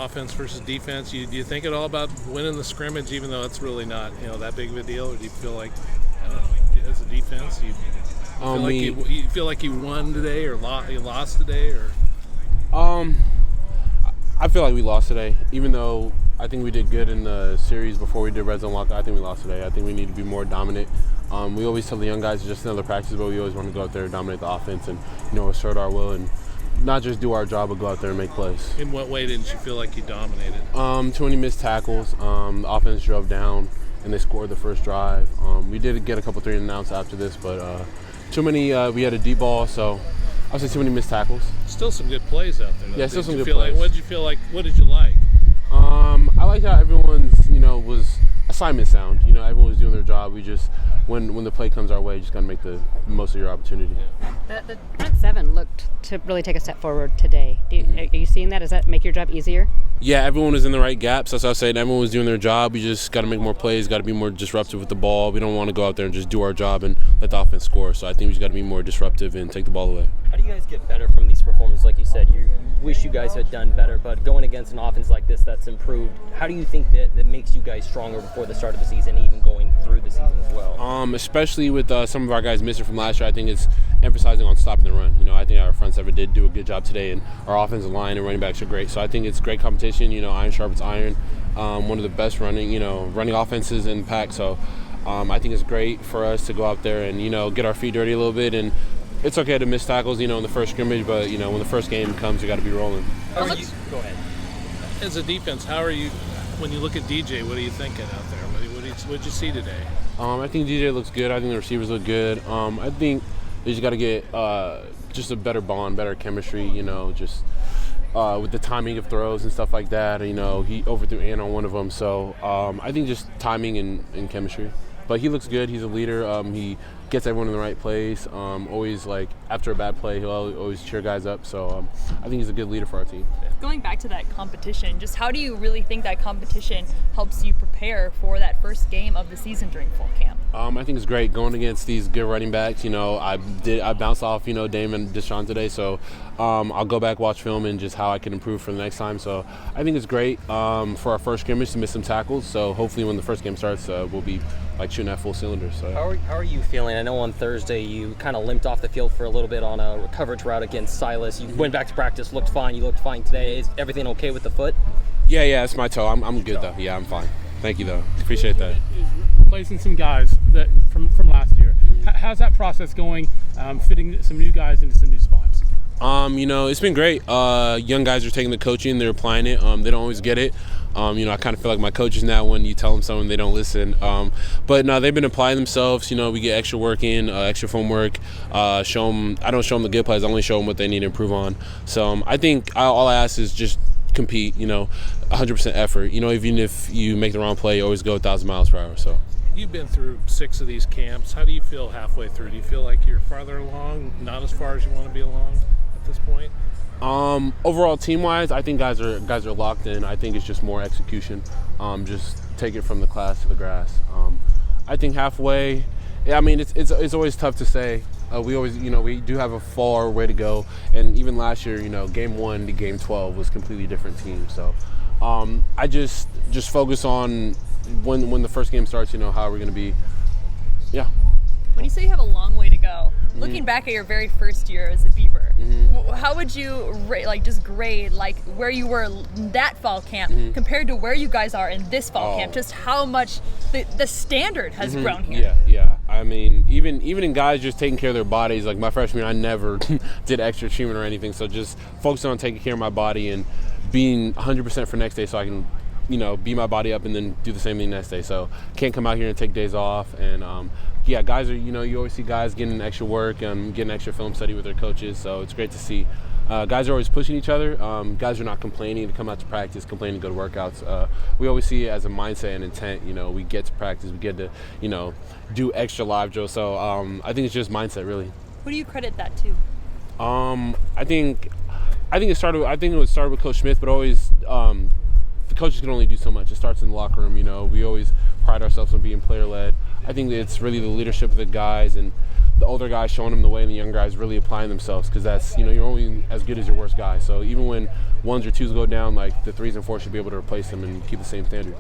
offense versus defense. Do you think at all about winning the scrimmage, even though it's really not that big of a deal? Or do you feel like, I don't know, as a defense, you feel like you won today or you lost today, or? I feel like we lost today, even though I think we did good in the series before we did red zone lock. I think we lost today. I think we need to be more dominant. We always tell the young guys it's just another practice, but we always want to go out there and dominate the offense and assert our will and not just do our job, but go out there and make plays. In what way didn't you feel like you dominated? Too many missed tackles. The offense drove down and they scored the first drive. We did get a couple 3-and-outs after this, but too many. We had a deep ball, so I would say too many missed tackles. Still some good plays out there, though. Yeah, still some good plays. What did you feel like? What did you like? I like how everyone's, was assignment sound. Everyone was doing their job. We just, when the play comes our way, you just got to make the most of your opportunity. The front seven looked to really take a step forward today. Are you seeing that? Does that make your job easier? Yeah, everyone was in the right gaps. That's what I was saying. Everyone was doing their job. We just got to make more plays, got to be more disruptive with the ball. We don't want to go out there and just do our job and let the offense score. So I think we just got to be more disruptive and take the ball away. How do you guys get better from these performances? Like you said, you wish you guys had done better, but going against an offense like this that's improved, how do you think that makes you guys stronger before the start of the season, even going through the season as well? Especially with some of our guys missing from last year, I think it's emphasizing on stopping the run. I think our front seven did do a good job today, and our offensive line and running backs are great. So I think it's great competition. Iron sharpens iron. One of the best running offenses in the pack. So I think it's great for us to go out there and get our feet dirty a little bit. And it's okay to miss tackles, in the first scrimmage, but when the first game comes, you got to be rolling. Go ahead. As a defense, how are you when you look at DJ? What are you thinking out there? What did you see today? I think DJ looks good. I think the receivers look good. I think they just got to get just a better bond, better chemistry. Just with the timing of throws and stuff like that. He overthrew Ann on one of them, so I think just timing and chemistry. But he looks good. He's a leader. He gets everyone in the right place. Always, after a bad play, he'll always cheer guys up. So I think he's a good leader for our team. Going back to that competition, just how do you really think that competition helps you prepare for that first game of the season during fall camp? I think it's great going against these good running backs. I bounced off, Dame and Deshaun today. So I'll go back, watch film, and just how I can improve for the next time. So I think it's great for our first scrimmage to miss some tackles. So hopefully when the first game starts, we'll be shooting at full cylinders. So. How are you feeling? I know on Thursday you kind of limped off the field for a little bit on a coverage route against Silas. You went back to practice, looked fine. You looked fine today. Is everything okay with the foot? Yeah, it's my toe. I'm good though. Yeah, I'm fine. Thank you though. Appreciate that. Replacing some guys that from last year. How's that process going? Fitting some new guys into some new spots. It's been great. Young guys are taking the coaching. They're applying it. They don't always get it. I kind of feel like my coaches now when you tell them something, they don't listen. But no, they've been applying themselves. We get extra work in, extra film work. I don't show them the good plays. I only show them what they need to improve on. So I think all I ask is just compete, 100% effort. Even if you make the wrong play, you always go 1,000 miles per hour. So. You've been through 6 of these camps. How do you feel halfway through? Do you feel like you're farther along, not as far as you want to be along at this point? Overall, team-wise, I think guys are locked in. I think it's just more execution. Just take it from the class to the grass. I think halfway. Yeah, I mean it's always tough to say. We always, we do have a far way to go. And even last year, game 1 to game 12 was a completely different team. So I just focus on when the first game starts. How are we going to be? Yeah. When you say you have a long way to go, looking back at your very first year as a Beaver, how would you grade where you were that fall camp compared to where you guys are in this fall camp? Just how much the standard has grown here. Yeah. I mean, even in guys just taking care of their bodies. Like my freshman year, I never did extra treatment or anything. So just focusing on taking care of my body and being 100% for next day, so I can beat my body up and then do the same thing next day. So can't come out here and take days off. And guys are, you always see guys getting extra work and getting extra film study with their coaches. So it's great to see. Guys are always pushing each other. Guys are not complaining to come out to practice, complaining to go to workouts. We always see it as a mindset and intent. we get to practice, we get to, do extra live drills. So I think it's just mindset, really. Who do you credit that to? I think it started. I think it was started with Coach Smith, but always the coaches can only do so much. It starts in the locker room. We always pride ourselves on being player led. I think that it's really the leadership of the guys and the older guys showing them the way and the young guys really applying themselves, because that's, you're only as good as your worst guy. So even when ones or twos go down, like the threes and fours should be able to replace them and keep the same standard.